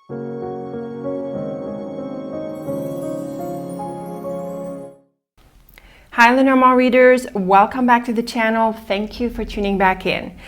Hi Lenormand readers, welcome back to the channel. Thank you for tuning back in.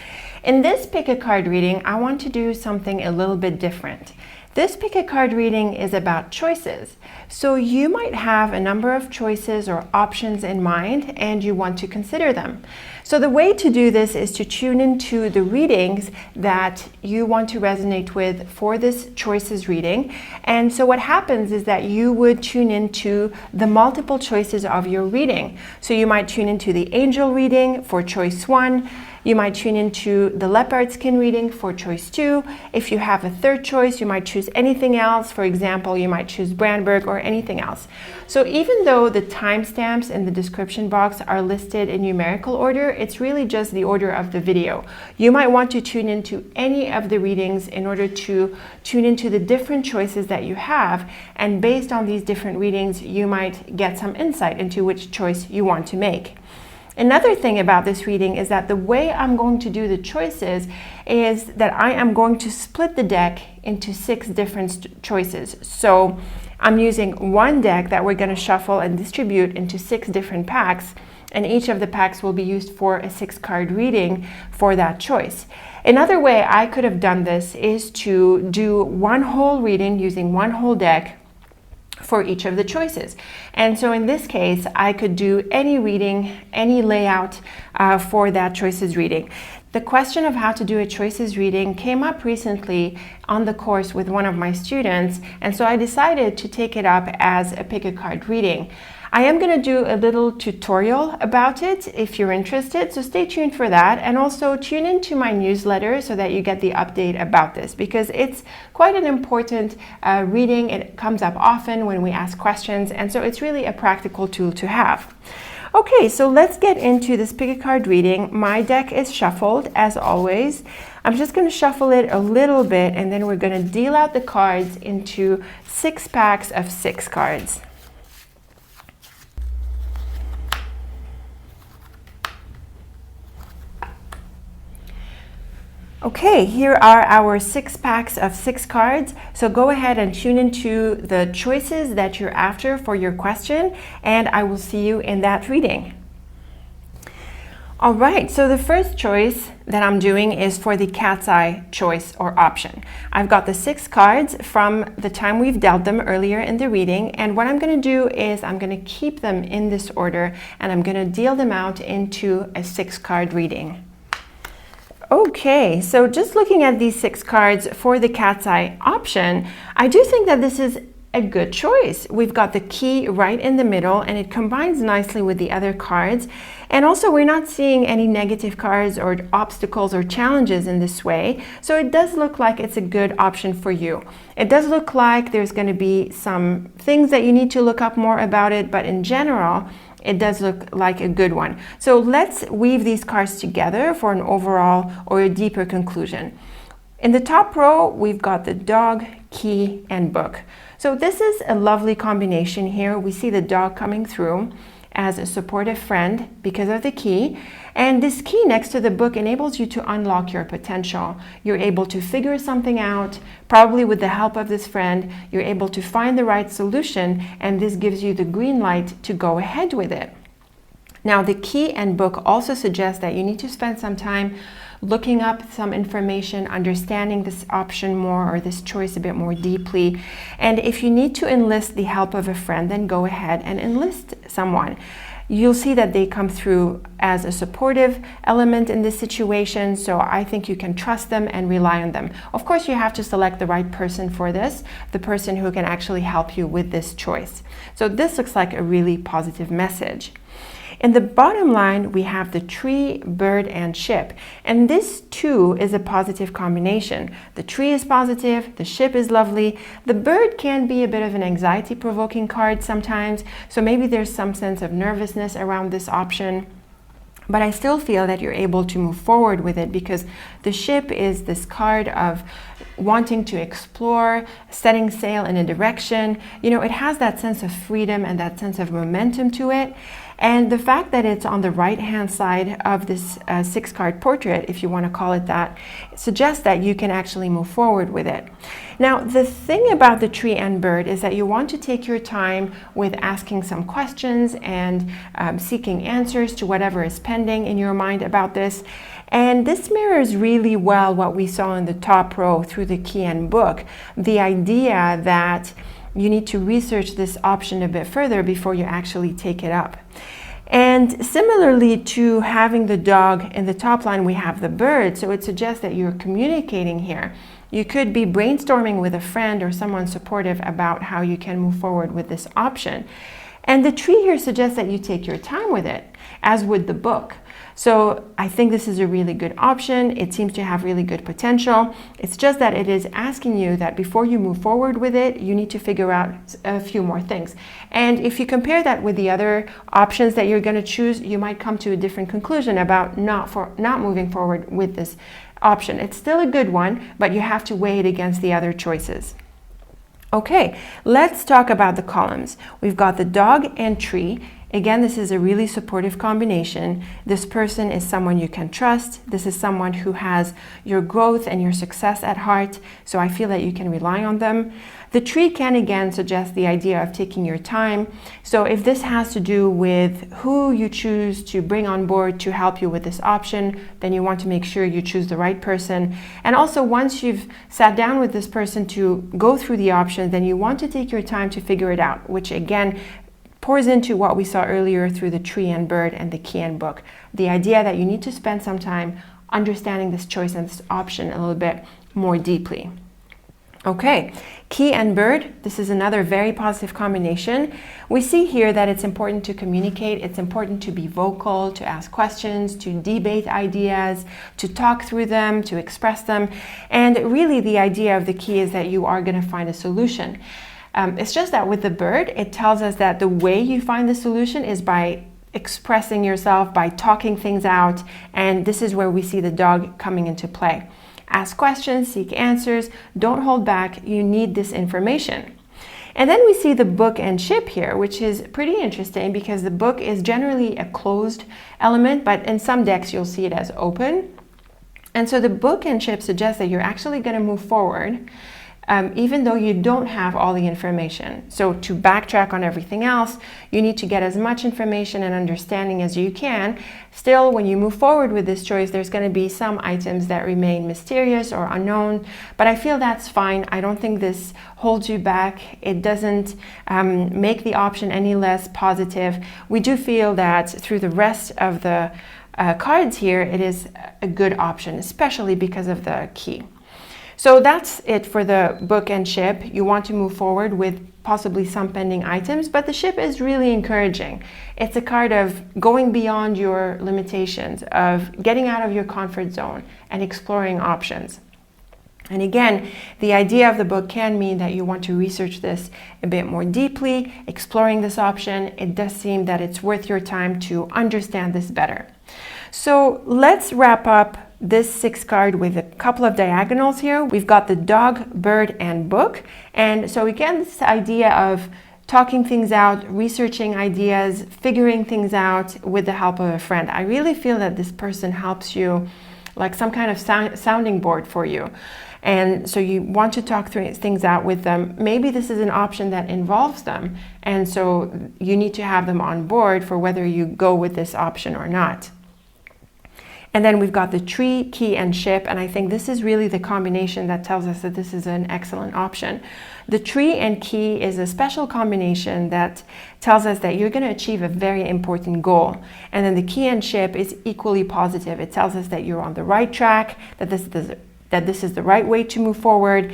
In this pick-a-card reading, I want to do something a little bit different. This pick-a-card reading is about choices. So you might have a number of choices or options in mind and you want to consider them. So the way to do this is to tune into the readings that you want to resonate with for this choices reading. And so what happens is that you would tune into the multiple choices of your reading. So you might tune into the angel reading for choice 1. You might tune into the Leopard Skin reading for choice 2. If you have a third choice, you might choose anything else. For example, you might choose Brandberg or anything else. So even though the timestamps in the description box are listed in numerical order, it's really just the order of the video. You might want to tune into any of the readings in order to tune into the different choices that you have. And based on these different readings, you might get some insight into which choice you want to make. Another thing about this reading is that the way I'm going to do the choices is that I am going to split the deck into 6 different choices. So I'm using one deck that we're going to shuffle and distribute into 6 different packs, and each of the packs will be used for a 6-card reading for that choice. Another way I could have done this is to do one whole reading using one whole deck for each of the choices. And so in this case, I could do any reading, any layout for that choices reading. The question of how to do a choices reading came up recently on the course with one of my students, and so I decided to take it up as a pick-a-card reading. I am going to do a little tutorial about it if you're interested, so stay tuned for that, and also tune into my newsletter so that you get the update about this, because it's quite an important reading. It comes up often when we ask questions, and so it's really a practical tool to have. Okay, so let's get into this pick-a-card reading. My deck is shuffled as always. I'm just going to shuffle it a little bit, and then we're going to deal out the cards into 6 packs of 6 cards. Okay, here are our 6 packs of 6 cards. So go ahead and tune into the choices that you're after for your question, and I will see you in that reading. All right, so the first choice that I'm doing is for the cat's eye choice or option. I've got the 6 cards from the time we've dealt them earlier in the reading, and what I'm going to do is I'm going to keep them in this order, and I'm going to deal them out into a 6-card reading. Okay, so just looking at these 6 cards for the cat's eye option, I do think that this is a good choice. We've got the key right in the middle, and it combines nicely with the other cards. And also, we're not seeing any negative cards or obstacles or challenges in this way. So it does look like it's a good option for you. It does look like there's going to be some things that you need to look up more about it, but in general, it does look like a good one. So let's weave these cards together for an overall or a deeper conclusion. In the top row, we've got the dog, key, and book. So this is a lovely combination here. We see the dog coming through as a supportive friend because of the key. And this key next to the book enables you to unlock your potential. You're able to figure something out, probably with the help of this friend. You're able to find the right solution, and this gives you the green light to go ahead with it. Now, the key and book also suggest that you need to spend some time looking up some information, understanding this option more or this choice a bit more deeply. And if you need to enlist the help of a friend, then go ahead and enlist someone. You'll see that they come through as a supportive element in this situation, so I think you can trust them and rely on them. Of course, you have to select the right person for this, the person who can actually help you with this choice. So this looks like a really positive message. In the bottom line, we have the tree, bird, and ship. And this too is a positive combination. The tree is positive, the ship is lovely. The bird can be a bit of an anxiety-provoking card sometimes, so maybe there's some sense of nervousness around this option. But I still feel that you're able to move forward with it because the ship is this card of wanting to explore, setting sail in a direction. You know, it has that sense of freedom and that sense of momentum to it. And the fact that it's on the right-hand side of this 6-card portrait, if you want to call it that, suggests that you can actually move forward with it. Now, the thing about the tree and bird is that you want to take your time with asking some questions and seeking answers to whatever is pending in your mind about this. And this mirrors really well what we saw in the top row through the key and book, the idea that you need to research this option a bit further before you actually take it up. And similarly to having the dog in the top line, we have the bird, so it suggests that you're communicating here. You could be brainstorming with a friend or someone supportive about how you can move forward with this option. And the tree here suggests that you take your time with it, as would the book. So I think this is a really good option. It seems to have really good potential. It's just that it is asking you that before you move forward with it, you need to figure out a few more things. And if you compare that with the other options that you're going to choose, you might come to a different conclusion about not moving forward with this option. It's still a good one, but you have to weigh it against the other choices. Okay, let's talk about the columns. We've got the dog and tree. Again, this is a really supportive combination. This person is someone you can trust. This is someone who has your growth and your success at heart, so I feel that you can rely on them. The tree can again suggest the idea of taking your time. So if this has to do with who you choose to bring on board to help you with this option, then you want to make sure you choose the right person. And also, once you've sat down with this person to go through the options, then you want to take your time to figure it out, which again pours into what we saw earlier through the tree and bird and the key and book. The idea that you need to spend some time understanding this choice and this option a little bit more deeply. Okay, key and bird, this is another very positive combination. We see here that it's important to communicate, it's important to be vocal, to ask questions, to debate ideas, to talk through them, to express them. And really the idea of the key is that you are going to find a solution. It's just that with the bird, it tells us that the way you find the solution is by expressing yourself, by talking things out, and this is where we see the dog coming into play. Ask questions, seek answers, don't hold back, you need this information. And then we see the book and ship here, which is pretty interesting because the book is generally a closed element, but in some decks you'll see it as open. And so the book and ship suggests that you're actually going to move forward even though you don't have all the information. So to backtrack on everything else, you need to get as much information and understanding as you can. Still, when you move forward with this choice, there's going to be some items that remain mysterious or unknown, but I feel that's fine. I don't think this holds you back. It doesn't make the option any less positive. We do feel that through the rest of the cards here, it is a good option, especially because of the key. So that's it for the book and ship. You want to move forward with possibly some pending items, but the ship is really encouraging. It's a card of going beyond your limitations, of getting out of your comfort zone and exploring options. And again, the idea of the book can mean that you want to research this a bit more deeply, exploring this option. It does seem that it's worth your time to understand this better. So let's wrap up this 6 card with a couple of diagonals here. We've got the dog, bird, and book. And so again, this idea of talking things out, researching ideas, figuring things out with the help of a friend. I really feel that this person helps you, like some kind of sounding board for you. And so you want to talk through things out with them. Maybe this is an option that involves them. And so you need to have them on board for whether you go with this option or not. And then we've got the tree, key, and ship, and I think this is really the combination that tells us that this is an excellent option. The tree and key is a special combination that tells us that you're going to achieve a very important goal. And then the key and ship is equally positive. It tells us that you're on the right track, that this is the right way to move forward.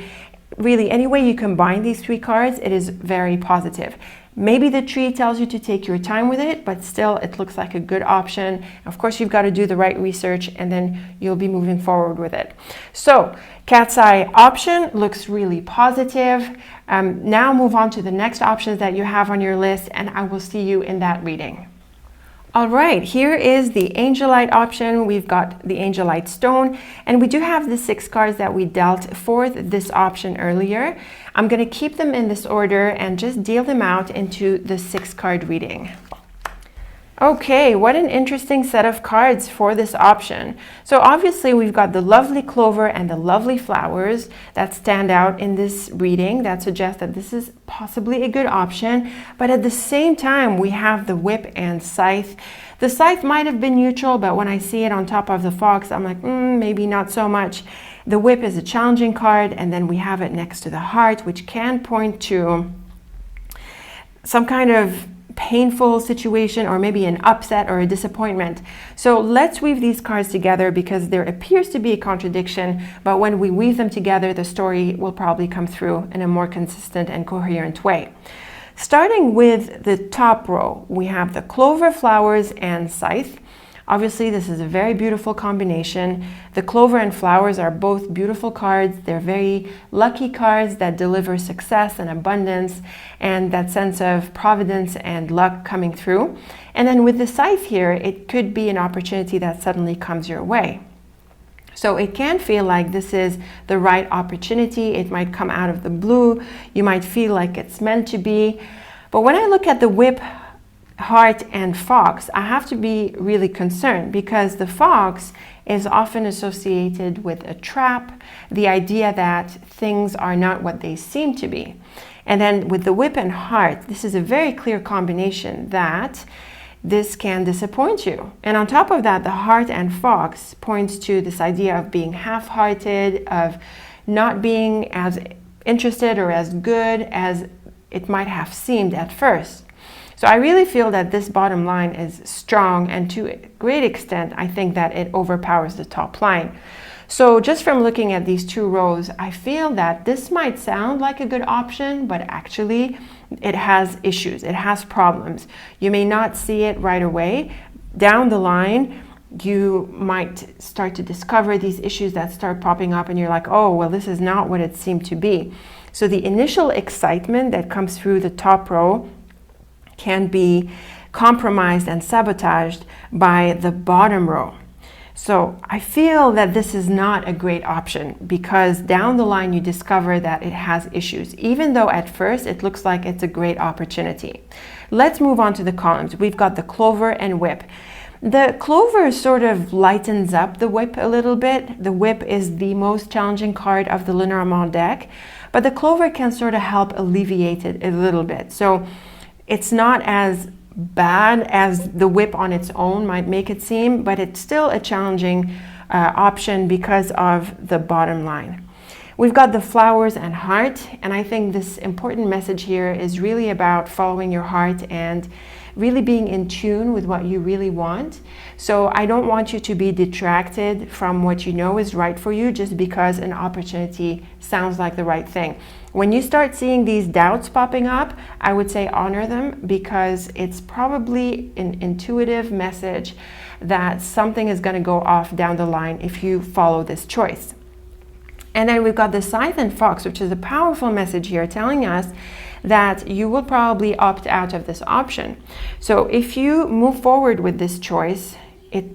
Really, any way you combine these 3 cards, it is very positive. Maybe the tree tells you to take your time with it, but still it looks like a good option. Of course, you've got to do the right research and then you'll be moving forward with it. So cat's eye option looks really positive. Now move on to the next options that you have on your list, and I will see you in that reading. All right, here is the Angelite option. We've got the Angelite stone, and we do have the 6 cards that we dealt for this option earlier. I'm going to keep them in this order and just deal them out into the 6 card reading. Okay, what an interesting set of cards for this option. So obviously we've got the lovely clover and the lovely flowers that stand out in this reading that suggest that this is possibly a good option. But at the same time, we have the whip and scythe. The scythe might have been neutral, but when I see it on top of the fox, I'm like, maybe not so much. The whip is a challenging card, and then we have it next to the heart, which can point to some kind of painful situation or maybe an upset or a disappointment. So let's weave these cards together because there appears to be a contradiction, but when we weave them together, the story will probably come through in a more consistent and coherent way. Starting with the top row, we have the clover, flowers, and scythe. Obviously, this is a very beautiful combination. The clover and flowers are both beautiful cards. They're very lucky cards that deliver success and abundance and that sense of providence and luck coming through. And then with the scythe here, it could be an opportunity that suddenly comes your way. So it can feel like this is the right opportunity. It might come out of the blue. You might feel like it's meant to be. But when I look at the whip, heart, and fox, I have to be really concerned because the fox is often associated with a trap, the idea that things are not what they seem to be. And then with the whip and heart, this is a very clear combination that this can disappoint you. And on top of that, the heart and fox points to this idea of being half-hearted, of not being as interested or as good as it might have seemed at first. So I really feel that this bottom line is strong, and to a great extent, I think that it overpowers the top line. So just from looking at these two rows, I feel that this might sound like a good option, but actually it has issues, it has problems. You may not see it right away. Down the line, you might start to discover these issues that start popping up and you're like, oh, well, this is not what it seemed to be. So the initial excitement that comes through the top row can be compromised and sabotaged by the bottom row. So I feel that this is not a great option because down the line you discover that it has issues, even though at first it looks like it's a great opportunity. Let's move on to the columns. We've got the clover and whip. The clover sort of lightens up the whip a little bit. The whip is the most challenging card of the Lenormand deck, but the clover can sort of help alleviate it a little bit. So it's not as bad as the whip on its own might make it seem, but it's still a challenging option because of the bottom line. We've got the flowers and heart, and I think this important message here is really about following your heart and really being in tune with what you really want. So I don't want you to be detracted from what you know is right for you just because an opportunity sounds like the right thing. When you start seeing these doubts popping up, I would say honor them because it's probably an intuitive message that something is going to go off down the line if you follow this choice. And then we've got the scythe and fox, which is a powerful message here telling us that you will probably opt out of this option. So if you move forward with this choice,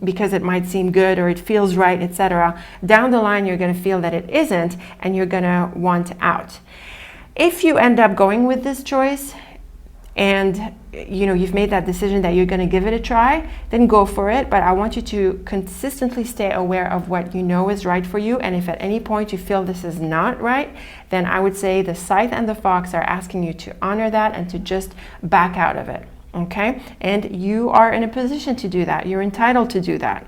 because it might seem good or it feels right, etc., down the line you're going to feel that it isn't and you're going to want out. If you end up going with this choice and you've made that decision that you're going to give it a try, then go for it. But I want you to consistently stay aware of what you know is right for you. And if at any point you feel this is not right, then I would say the scythe and the fox are asking you to honor that and to just back out of it. Okay? And you are in a position to do that. You're entitled to do that.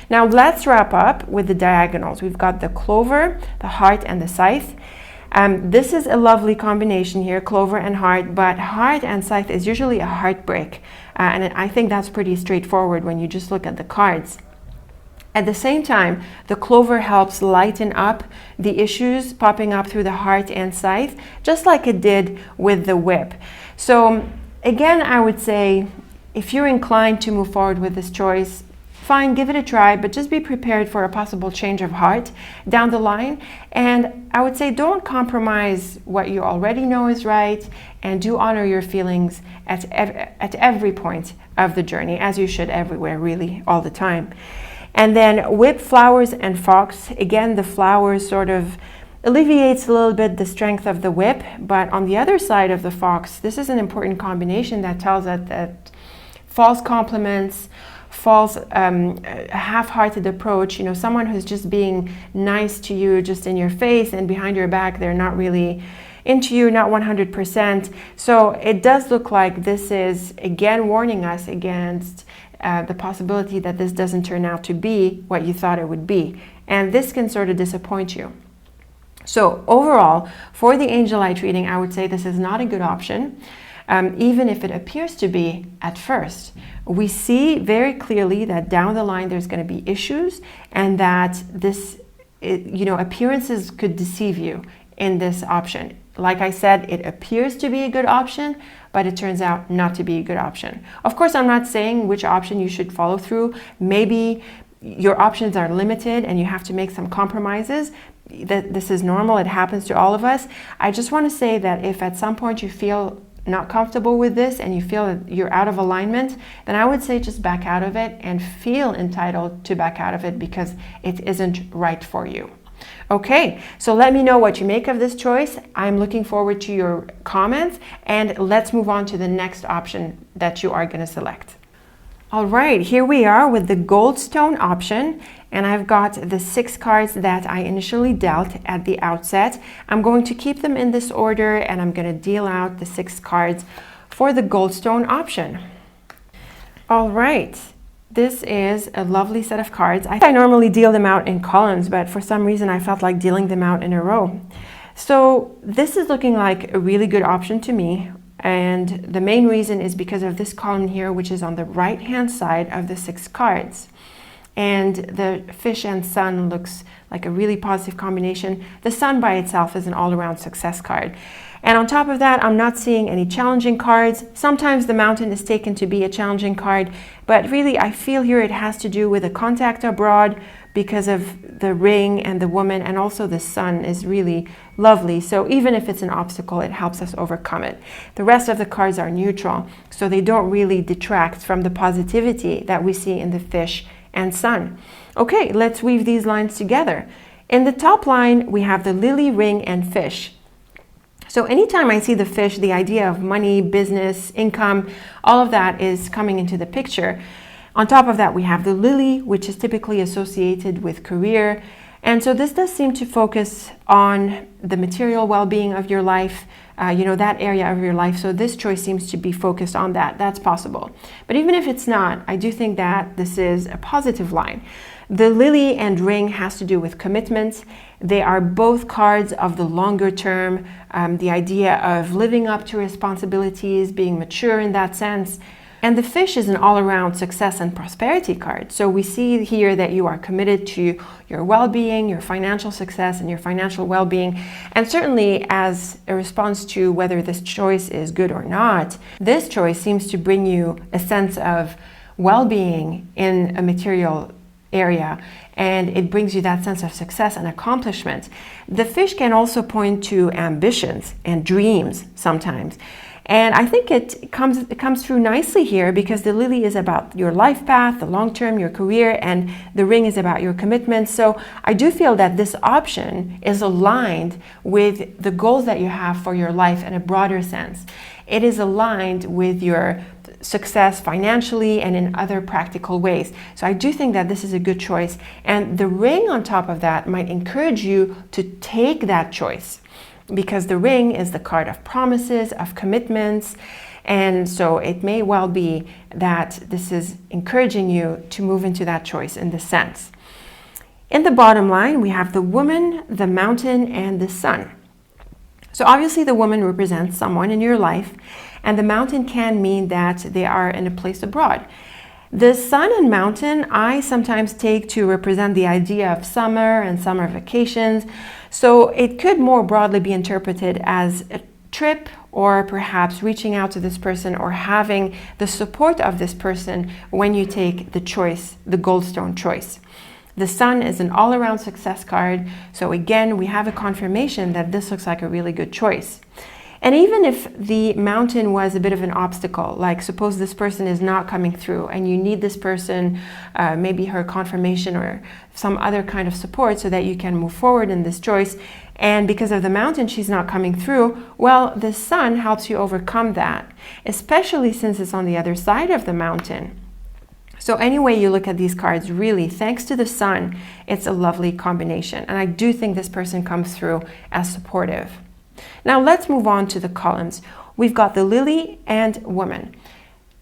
Now let's wrap up with the diagonals. We've got the clover, the heart, and the scythe. This is a lovely combination here, clover and heart, but heart and scythe is usually a heartbreak. And I think that's pretty straightforward when you just look at the cards. At the same time, the clover helps lighten up the issues popping up through the heart and scythe, just like it did with the whip. So again, I would say if you're inclined to move forward with this choice, fine, give it a try, but just be prepared for a possible change of heart down the line. And I would say don't compromise what you already know is right, and do honor your feelings at every point of the journey, as you should everywhere, really, all the time. And then whip, flowers, and fox. Again, the flowers sort of alleviates a little bit the strength of the whip, but on the other side of the fox, this is an important combination that tells us that false compliments, false half-hearted approach, you know, someone who's just being nice to you just in your face, and behind your back they're not really into you, not 100%. So it does look like this is again warning us against the possibility that this doesn't turn out to be what you thought it would be, and this can sort of disappoint you. So overall, for the Angelite reading, I would say this is not a good option. Even if it appears to be at first, we see very clearly that down the line there's going to be issues, and that appearances could deceive you in this option. Like I said, it appears to be a good option, but it turns out not to be a good option. Of course, I'm not saying which option you should follow through. Maybe your options are limited and you have to make some compromises. This is normal. It happens to all of us. I just want to say that if at some point you feel not comfortable with this and you feel that you're out of alignment, then I would say just back out of it and feel entitled to back out of it because it isn't right for you. Okay, so let me know what you make of this choice. I'm looking forward to your comments, and let's move on to the next option that you are going to select. All right, here we are with the Goldstone option, and I've got the 6 cards that I initially dealt at the outset. I'm going to keep them in this order, and I'm going to deal out the 6 cards for the Goldstone option. All right, this is a lovely set of cards. I normally deal them out in columns, but for some reason I felt like dealing them out in a row. So this is looking like a really good option to me. And the main reason is because of this column here, which is on the right hand side of the 6 cards. And the fish and sun looks like a really positive combination. The sun by itself is an all-around success card. And on top of that, I'm not seeing any challenging cards. Sometimes the mountain is taken to be a challenging card, but really I feel here it has to do with a contact abroad because of the ring and the woman, and also the sun is really lovely. So even if it's an obstacle, it helps us overcome it. The rest of the cards are neutral, so they don't really detract from the positivity that we see in the fish and sun. Okay, let's weave these lines together. In the top line, we have the lily, ring, and fish. So anytime I see the fish, the idea of money, business, income, all of that is coming into the picture. On top of that, we have the lily, which is typically associated with career. And so this does seem to focus on the material well-being of your life, that area of your life. So this choice seems to be focused on that. That's possible. But even if it's not, I do think that this is a positive line. The lily and ring has to do with commitments. They are both cards of the longer term, the idea of living up to responsibilities, being mature in that sense. And the fish is an all-around success and prosperity card. So we see here that you are committed to your well-being, your financial success, and your financial well-being. And certainly as a response to whether this choice is good or not, this choice seems to bring you a sense of well-being in a material area, and it brings you that sense of success and accomplishment. The fish can also point to ambitions and dreams sometimes. And I think it comes through nicely here because the lily is about your life path, the long term, your career, and the ring is about your commitments. So I do feel that this option is aligned with the goals that you have for your life in a broader sense. It is aligned with your success financially and in other practical ways. So I do think that this is a good choice. And the ring on top of that might encourage you to take that choice, because the ring is the card of promises, of commitments, and so it may well be that this is encouraging you to move into that choice in this sense. In the bottom line, we have the woman, the mountain, and the sun. So obviously the woman represents someone in your life, and the mountain can mean that they are in a place abroad. The sun and mountain I sometimes take to represent the idea of summer and summer vacations. So it could more broadly be interpreted as a trip, or perhaps reaching out to this person or having the support of this person when you take the choice, the Goldstone choice. The sun is an all-around success card. So again, we have a confirmation that this looks like a really good choice. And even if the mountain was a bit of an obstacle, like suppose this person is not coming through and you need this person, maybe her confirmation or some other kind of support so that you can move forward in this choice, and because of the mountain she's not coming through, well, the sun helps you overcome that, especially since it's on the other side of the mountain. So any way you look at these cards, really, thanks to the sun, it's a lovely combination. And I do think this person comes through as supportive. Now let's move on to the columns. We've got the lily and woman.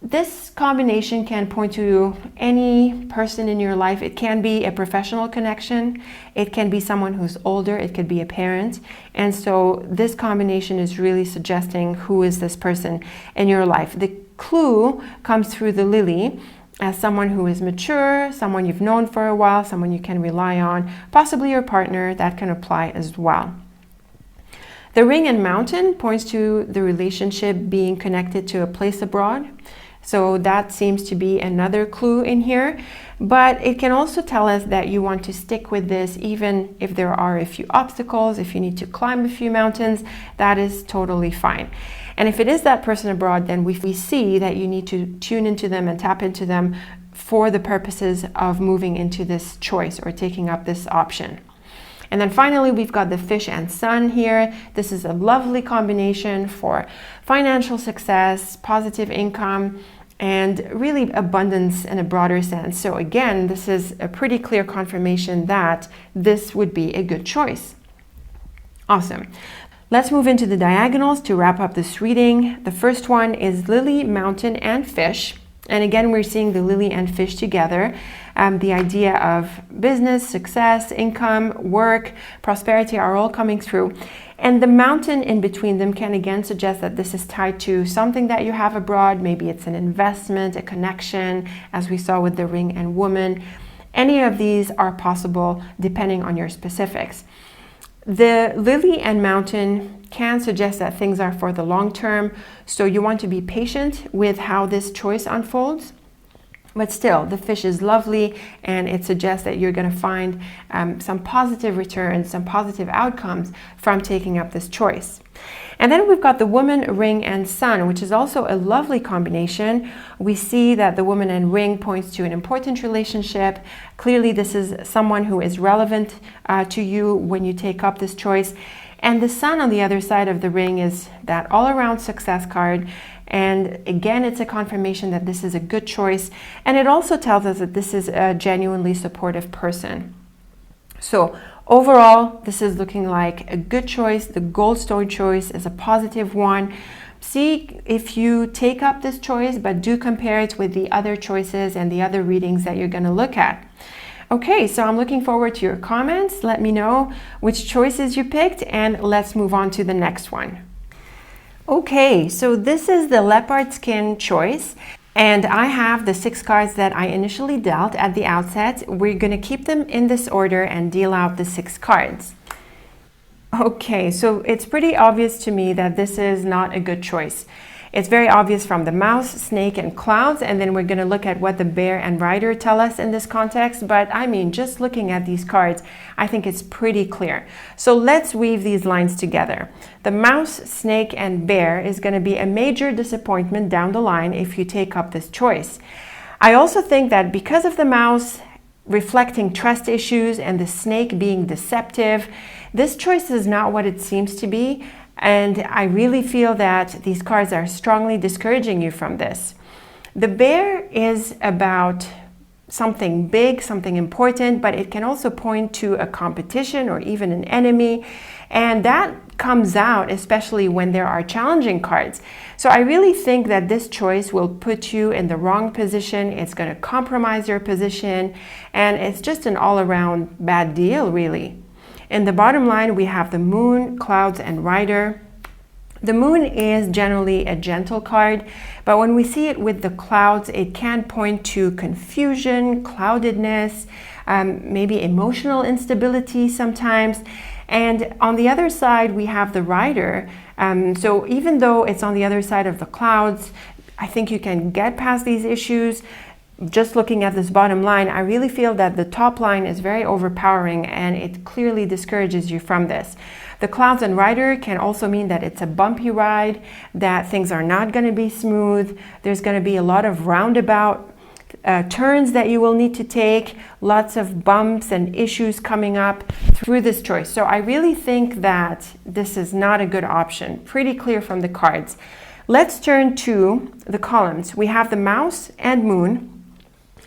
This combination can point to any person in your life. It can be a professional connection. It can be someone who's older. It could be a parent. And so this combination is really suggesting who is this person in your life. The clue comes through the lily as someone who is mature, someone you've known for a while, someone you can rely on, possibly your partner. That can apply as well. The ring and mountain points to the relationship being connected to a place abroad. So that seems to be another clue in here. But it can also tell us that you want to stick with this even if there are a few obstacles, if you need to climb a few mountains, that is totally fine. And if it is that person abroad, then we see that you need to tune into them and tap into them for the purposes of moving into this choice or taking up this option. And then finally, we've got the fish and sun here. This is a lovely combination for financial success, positive income, and really abundance in a broader sense. So again, this is a pretty clear confirmation that this would be a good choice. Awesome. Let's move into the diagonals to wrap up this reading. The first one is lily, mountain, and fish. And again, we're seeing the lily and fish together. The idea of business, success, income, work, prosperity are all coming through. And the mountain in between them can again suggest that this is tied to something that you have abroad. Maybe it's an investment, a connection, as we saw with the ring and woman. Any of these are possible depending on your specifics. The lily and mountain can suggest that things are for the long term, so you want to be patient with how this choice unfolds. But still, the fish is lovely, and it suggests that you're going to find some positive returns, some positive outcomes from taking up this choice. And then we've got the woman, ring, and sun, which is also a lovely combination. We see that the woman and ring points to an important relationship. Clearly, this is someone who is relevant to you when you take up this choice. And the sun on the other side of the ring is that all-around success card. And again, it's a confirmation that this is a good choice. And it also tells us that this is a genuinely supportive person. So overall, this is looking like a good choice. The Goldstone choice is a positive one. See if you take up this choice, but do compare it with the other choices and the other readings that you're going to look at. Okay, so I'm looking forward to your comments. Let me know which choices you picked, and let's move on to the next one. Okay, so this is the Leopard Skin choice, and I have the 6 cards that I initially dealt at the outset. We're going to keep them in this order and deal out the 6 cards. Okay, so it's pretty obvious to me that this is not a good choice. It's very obvious from the mouse, snake, and clouds, and then we're going to look at what the bear and rider tell us in this context. But I mean, just looking at these cards, I think it's pretty clear. So let's weave these lines together. The mouse, snake, and bear is going to be a major disappointment down the line if you take up this choice. I also think that because of the mouse reflecting trust issues and the snake being deceptive, this choice is not what it seems to be. And I really feel that these cards are strongly discouraging you from this. The bear is about something big, something important, but it can also point to a competition or even an enemy. And that comes out especially when there are challenging cards. So I really think that this choice will put you in the wrong position. It's going to compromise your position, and it's just an all-around bad deal, really. In the bottom line, we have the moon, clouds, and rider. The moon is generally a gentle card, but when we see it with the clouds, it can point to confusion, cloudedness, maybe emotional instability sometimes. And on the other side, we have the rider. So even though it's on the other side of the clouds, I think you can get past these issues. just looking at this bottom line, I really feel that the top line is very overpowering and it clearly discourages you from this. The clouds and rider can also mean that it's a bumpy ride, that things are not going to be smooth. There's going to be a lot of roundabout turns that you will need to take, lots of bumps and issues coming up through this choice. So I really think that this is not a good option. Pretty clear from the cards. Let's turn to the columns. We have the mouse and moon.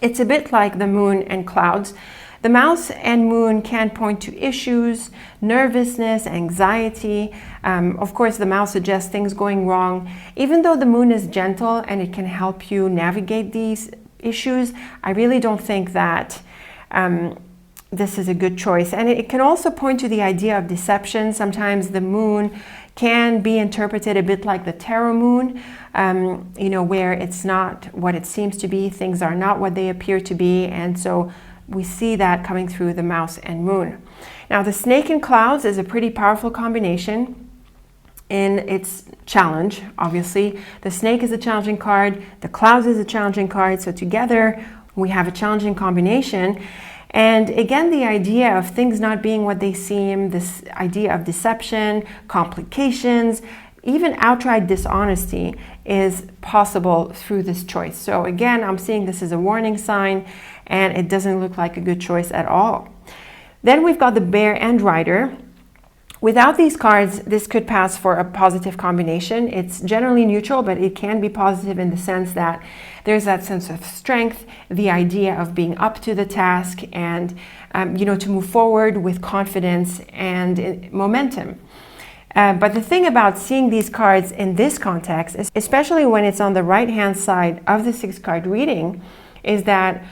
It's a bit like the moon and clouds. The mouse and moon can point to issues, nervousness, anxiety. Of course, the mouse suggests things going wrong. Even though the moon is gentle and it can help you navigate these issues, I really don't think that this is a good choice. And it can also point to the idea of deception. Sometimes the moon can be interpreted a bit like the tarot moon, where it's not what it seems to be. Things are not what they appear to be. And so we see that coming through the mouse and moon. Now, the snake and clouds is a pretty powerful combination in its challenge, obviously. The snake is a challenging card, the clouds is a challenging card, so together we have a challenging combination. And again, the idea of things not being what they seem, this idea of deception, complications, even outright dishonesty is possible through this choice. So again, I'm seeing this as a warning sign, and it doesn't look like a good choice at all. Then we've got the bear and rider. Without these cards, this could pass for a positive combination. It's generally neutral, but it can be positive in the sense that there's that sense of strength, the idea of being up to the task, and to move forward with confidence and momentum. But the thing about seeing these cards in this context, especially when it's on the right-hand side of the 6-card reading, is that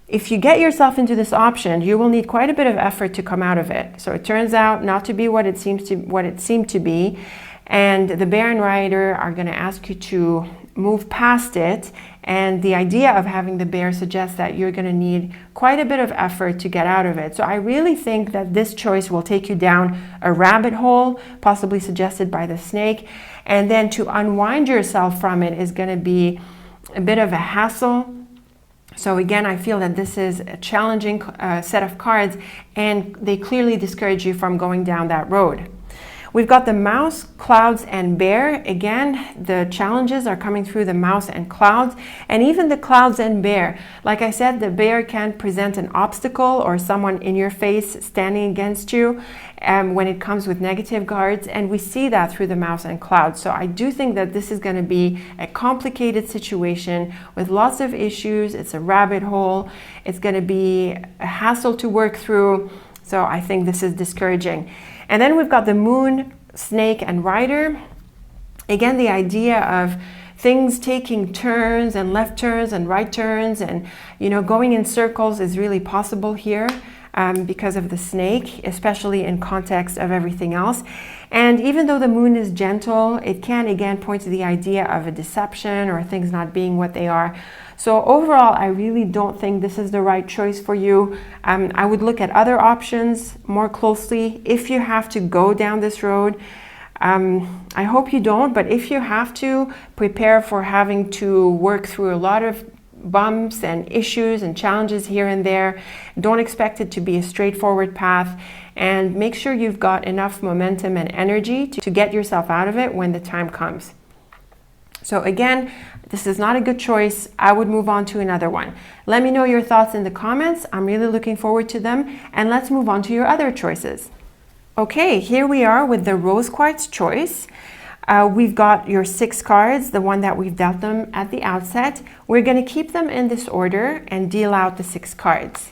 if you get yourself into this option, you will need quite a bit of effort to come out of it. So it turns out not to be what it seemed to be, and the bear and rider are going to ask you to move past it. And the idea of having the bear suggests that you're going to need quite a bit of effort to get out of it. So I really think that this choice will take you down a rabbit hole, possibly suggested by the snake, and then to unwind yourself from it is going to be a bit of a hassle. So again, I feel that this is a challenging set of cards, and they clearly discourage you from going down that road. We've got the mouse, clouds, and bear. Again, the challenges are coming through the mouse and clouds, and even the clouds and bear. Like I said, the bear can present an obstacle or someone in your face standing against you when it comes with negative cards, and we see that through the mouse and clouds. So I do think that this is going to be a complicated situation with lots of issues. It's a rabbit hole. It's going to be a hassle to work through. So I think this is discouraging. And then we've got the moon, snake, and rider. Again, the idea of things taking turns and left turns and right turns and, going in circles is really possible here because of the snake, especially in context of everything else. And even though the moon is gentle, it can again point to the idea of a deception or things not being what they are. So overall, I really don't think this is the right choice for you. I would look at other options more closely if you have to go down this road. I hope you don't, but if you have to, prepare for having to work through a lot of bumps and issues and challenges here and there. Don't expect it to be a straightforward path, and make sure you've got enough momentum and energy to get yourself out of it when the time comes. So again, this is not a good choice. I would move on to another one. Let me know your thoughts in the comments. I'm really looking forward to them. And let's move on to your other choices. Okay, here we are with the rose quartz choice. We've got your 6 cards, the one that we've dealt them at the outset. We're going to keep them in this order and deal out the 6 cards.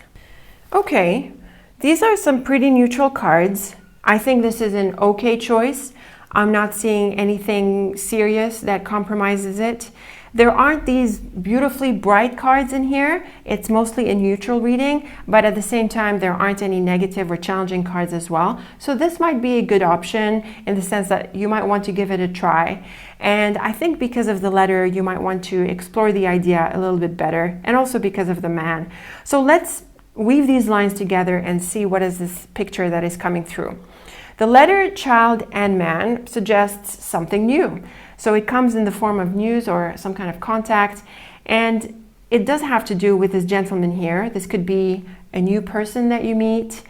Okay, these are some pretty neutral cards. I think this is an okay choice. I'm not seeing anything serious that compromises it. There aren't these beautifully bright cards in here. It's mostly a neutral reading, but at the same time, there aren't any negative or challenging cards as well. So this might be a good option in the sense that you might want to give it a try. And I think because of the letter, you might want to explore the idea a little bit better, and also because of the man. So let's weave these lines together and see what is this picture that is coming through. The letter child and man suggests something new. So it comes in the form of news or some kind of contact. And it does have to do with this gentleman here. This could be a new person that you meet.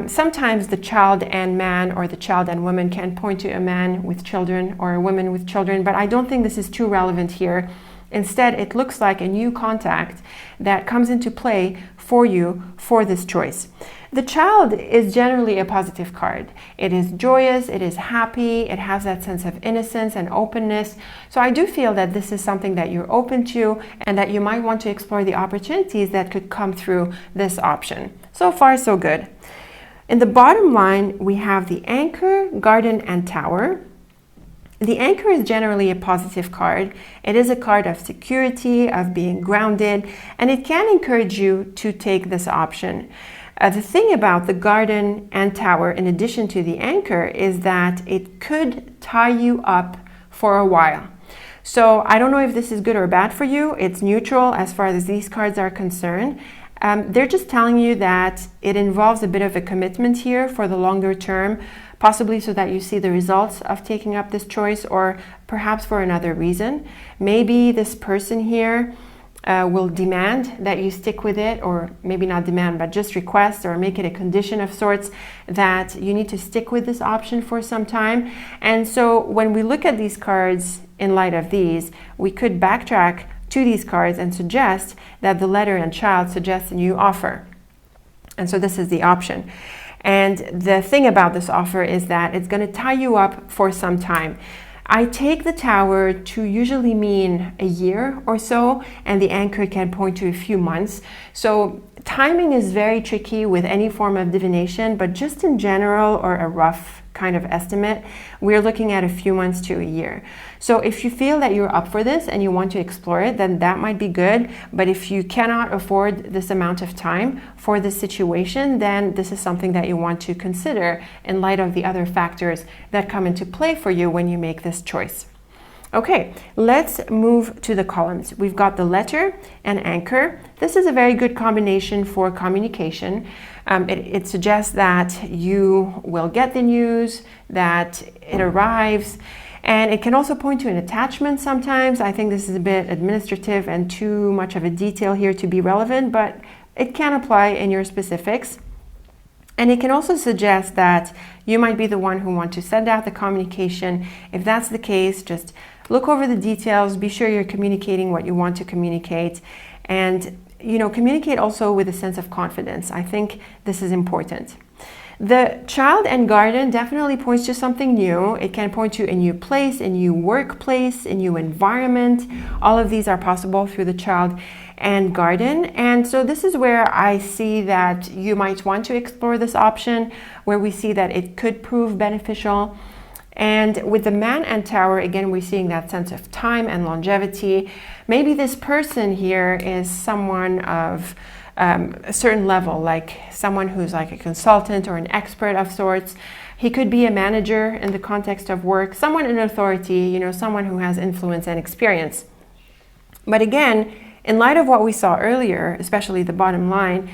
Sometimes the child and man or the child and woman can point to a man with children or a woman with children, but I don't think this is too relevant here. Instead, it looks like a new contact that comes into play for you for this choice. The child is generally a positive card. It is joyous, it is happy, it has that sense of innocence and openness. So I do feel that this is something that you're open to and that you might want to explore the opportunities that could come through this option. So far, so good. In the bottom line, we have the Anchor, Garden, and Tower. The Anchor is generally a positive card. It is a card of security, of being grounded, and it can encourage you to take this option. The thing about the Garden and Tower, in addition to the Anchor, is that it could tie you up for a while. So I don't know if this is good or bad for you. It's neutral as far as these cards are concerned. They're just telling you that it involves a bit of a commitment here for the longer term, possibly so that you see the results of taking up this choice, or perhaps for another reason. Maybe this person here will demand that you stick with it, or maybe not demand, but just request or make it a condition of sorts that you need to stick with this option for some time. And so when we look at these cards in light of these, we could backtrack to these cards and suggest that the letter and child suggests a new offer. And so this is the option. And the thing about this offer is that it's going to tie you up for some time. I take the Tower to usually mean a year or so, and the Anchor can point to a few months. So timing is very tricky with any form of divination, but just in general, or a rough kind of estimate, we're looking at a few months to a year. So if you feel that you're up for this and you want to explore it, then that might be good. But if you cannot afford this amount of time for this situation, then this is something that you want to consider in light of the other factors that come into play for you when you make this choice. Okay, let's move to the columns. We've got the Letter and Anchor. This is a very good combination for communication. It suggests that you will get the news, that it arrives, and it can also point to an attachment sometimes. I think this is a bit administrative and too much of a detail here to be relevant, but it can apply in your specifics. And it can also suggest that you might be the one who wants to send out the communication. If that's the case, just look over the details, be sure you're communicating what you want to communicate, and communicate also with a sense of confidence. I think this is important. The Child and Garden definitely points to something new. It can point to a new place, a new workplace, a new environment. All of these are possible through the Child and Garden. And so this is where I see that you might want to explore this option, where we see that it could prove beneficial. And with the Man and Tower, again, we're seeing that sense of time and longevity. Maybe this person here is someone of a certain level, like someone who's like a consultant or an expert of sorts. He could be a manager in the context of work, someone in authority, someone who has influence and experience. But again, in light of what we saw earlier, especially the bottom line,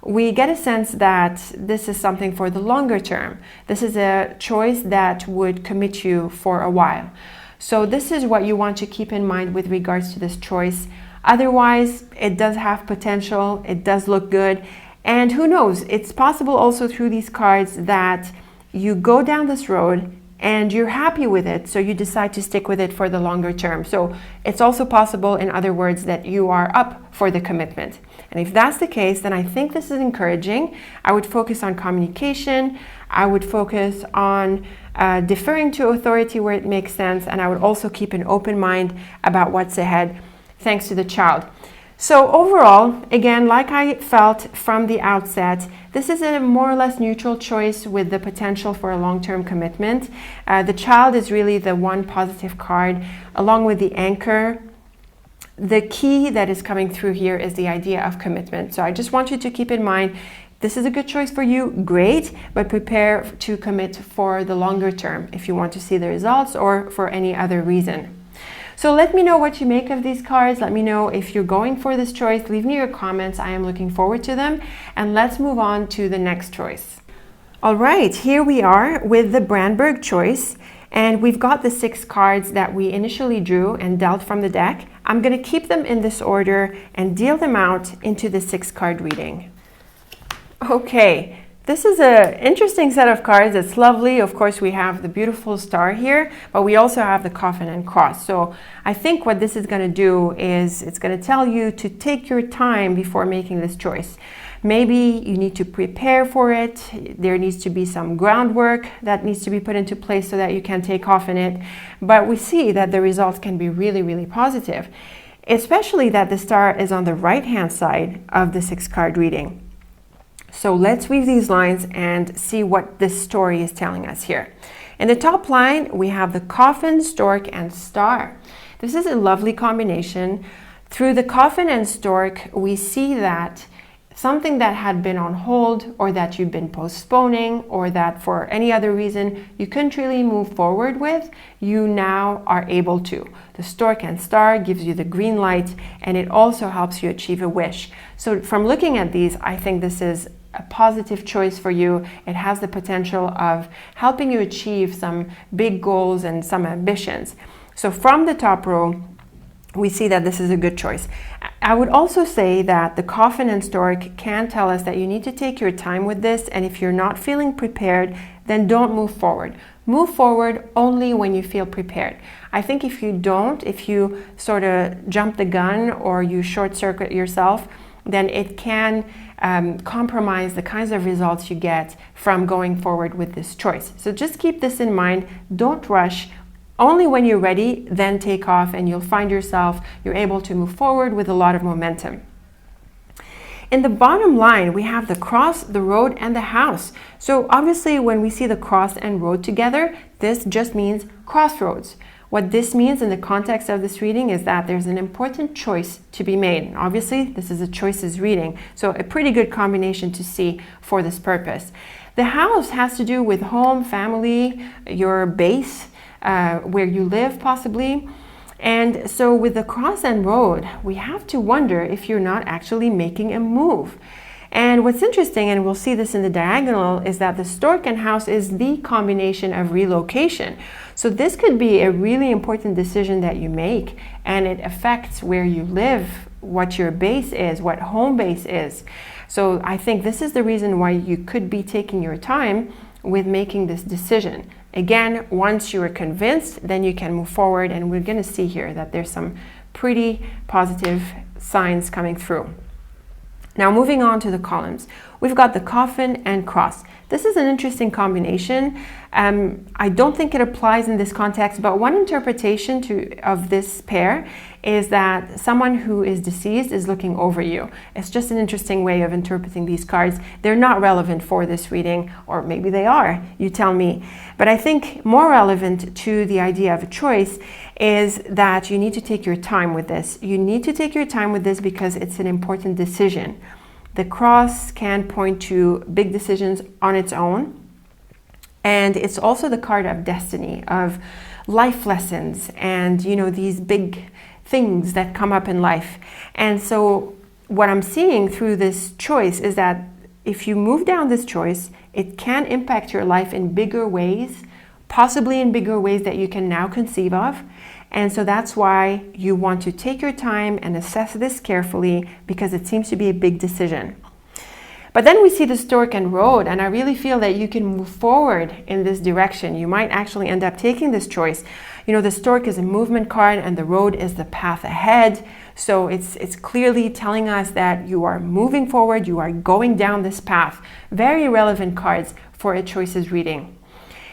we get a sense that this is something for the longer term. This is a choice that would commit you for a while. So this is what you want to keep in mind with regards to this choice. Otherwise, it does have potential, it does look good, and who knows, it's possible also through these cards that you go down this road and you're happy with it, so you decide to stick with it for the longer term. So it's also possible, in other words, that you are up for the commitment. And if that's the case, then I think this is encouraging. I would focus on communication. I would focus on deferring to authority where it makes sense. And I would also keep an open mind about what's ahead, thanks to the Child. So overall, again, like I felt from the outset, this is a more or less neutral choice with the potential for a long-term commitment. The Child is really the one positive card, along with the Anchor. The key that is coming through here is the idea of commitment. So I just want you to keep in mind, this is a good choice for you, great, but prepare to commit for the longer term if you want to see the results or for any other reason. So let me know what you make of these cards. Let me know if you're going for this choice. Leave me your comments. I am looking forward to them. And let's move on to the next choice. All right, here we are with the Brandberg choice. And we've got the 6 cards that we initially drew and dealt from the deck. I'm going to keep them in this order and deal them out into the 6-card reading. Okay, this is an interesting set of cards. It's lovely. Of course, we have the beautiful star here, but we also have the coffin and cross. So I think what this is going to do is it's going to tell you to take your time before making this choice. Maybe you need to prepare for it. There needs to be some groundwork that needs to be put into place so that you can take off in it. But we see that the results can be really, really positive, especially that the star is on the right-hand side of the 6-card reading. So let's weave these lines and see what this story is telling us here. In the top line, we have the coffin, stork, and star. This is a lovely combination. Through the coffin and stork, we see that something that had been on hold, or that you've been postponing, or that for any other reason you couldn't really move forward with, you now are able to. The stork and star gives you the green light, and it also helps you achieve a wish. So from looking at these, I think this is a positive choice for you. It has the potential of helping you achieve some big goals and some ambitions. So from the top row, we see that this is a good choice. I would also say that the coffin and stork can tell us that you need to take your time with this, and if you're not feeling prepared, then don't move forward. Move forward only when you feel prepared. I think if you don't, if you sort of jump the gun or you short circuit yourself, then it can compromise the kinds of results you get from going forward with this choice. So just keep this in mind. Don't rush. Only when you're ready, then take off, and you'll find you're able to move forward with a lot of momentum. In the bottom line, we have the cross, the road, and the house. So obviously, when we see the cross and road together, this just means crossroads. What this means in the context of this reading is that there's an important choice to be made. And obviously, this is a choices reading, so a pretty good combination to see for this purpose. The house has to do with home, family, your base, where you live possibly. And so with the cross and road, we have to wonder if you're not actually making a move. And what's interesting, and we'll see this in the diagonal, is that the stork and house is the combination of relocation. So this could be a really important decision that you make, and it affects where you live, what your base is, what home base is. So I think this is the reason why you could be taking your time with making this decision. Again, once you are convinced, then you can move forward, and we're going to see here that there's some pretty positive signs coming through. Now moving on to the columns, we've got the coffin and cross. This is an interesting combination. I don't think it applies in this context, but one interpretation of this pair is that someone who is deceased is looking over you. It's just an interesting way of interpreting these cards. They're not relevant for this reading, or maybe they are, you tell me. But I think more relevant to the idea of a choice is that you need to take your time with this. You need to take your time with this because it's an important decision. The cross can point to big decisions on its own. And it's also the card of destiny, of life lessons, and these big things that come up in life. And so what I'm seeing through this choice is that if you move down this choice, it can impact your life in bigger ways, possibly in bigger ways that you can now conceive of. And so that's why you want to take your time and assess this carefully, because it seems to be a big decision. But then we see the stork and road, and I really feel that you can move forward in this direction. You might actually end up taking this choice. The stork is a movement card, and the road is the path ahead. So it's clearly telling us that you are moving forward, you are going down this path. Very relevant cards for a choices reading.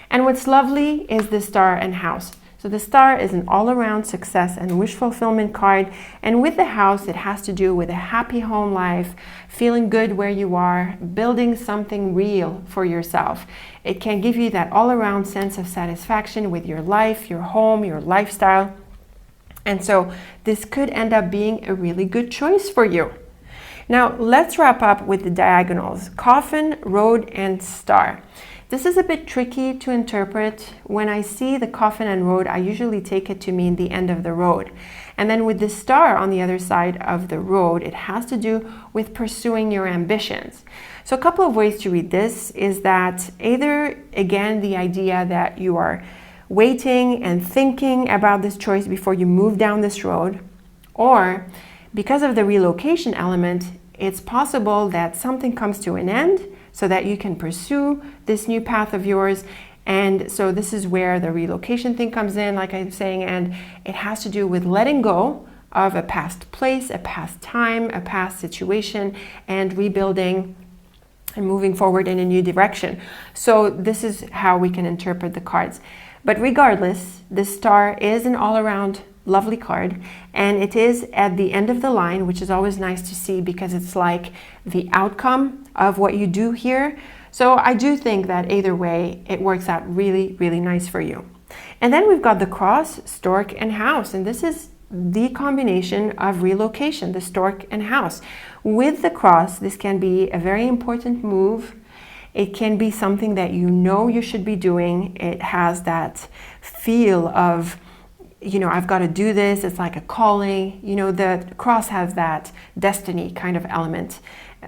And what's lovely is the star and house. So the star is an all-around success and wish fulfillment card. And with the house, it has to do with a happy home life, feeling good where you are, building something real for yourself. It can give you that all-around sense of satisfaction with your life, your home, your lifestyle. And so this could end up being a really good choice for you. Now let's wrap up with the diagonals: coffin, road, and star. This is a bit tricky to interpret. When I see the coffin and road, I usually take it to mean the end of the road. And then with the star on the other side of the road, it has to do with pursuing your ambitions. So a couple of ways to read this is that either, again, the idea that you are waiting and thinking about this choice before you move down this road, Or because of the relocation element, it's possible that something comes to an end so that you can pursue this new path of yours. And so this is where the relocation thing comes in, like I'm saying, and it has to do with letting go of a past place, a past time, a past situation, and rebuilding and moving forward in a new direction. So this is how we can interpret the cards. But regardless, the star is an all-around lovely card, and it is at the end of the line, which is always nice to see because it's like the outcome of what you do here. So I do think that either way, it works out really, really nice for you. And then we've got the cross, stork, and house, and this is the combination of relocation, the stork and house. With the cross, this can be a very important move. It can be something that you know you should be doing. It has that feel of, I've got to do this. It's like a calling. The cross has that destiny kind of element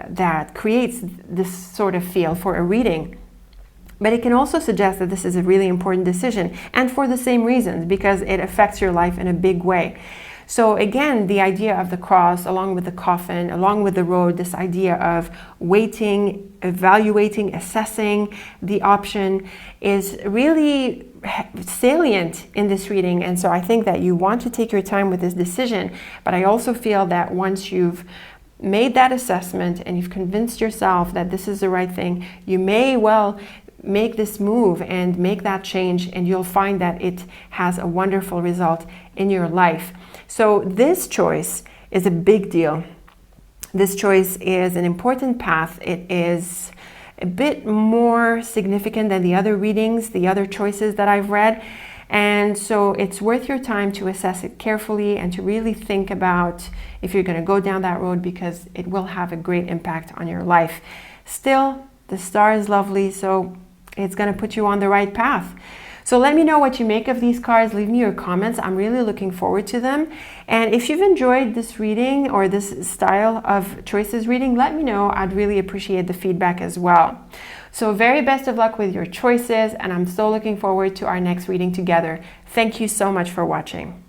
that creates this sort of feel for a reading. But it can also suggest that this is a really important decision, and for the same reasons, because it affects your life in a big way. So again, the idea of the cross, along with the coffin, along with the road, this idea of waiting, evaluating, assessing the option is really salient in this reading. And so I think that you want to take your time with this decision. But I also feel that once you've made that assessment and you've convinced yourself that this is the right thing, you may well make this move and make that change, and you'll find that it has a wonderful result in your life. So this choice is a big deal. This choice is an important path. It is a bit more significant than the other readings, the other choices that I've read. And so it's worth your time to assess it carefully and to really think about if you're going to go down that road, because it will have a great impact on your life. Still, the star is lovely, so it's going to put you on the right path. So let me know what you make of these cards. Leave me your comments. I'm really looking forward to them. And if you've enjoyed this reading or this style of choices reading, let me know. I'd really appreciate the feedback as well. So very best of luck with your choices, and I'm so looking forward to our next reading together. Thank you so much for watching.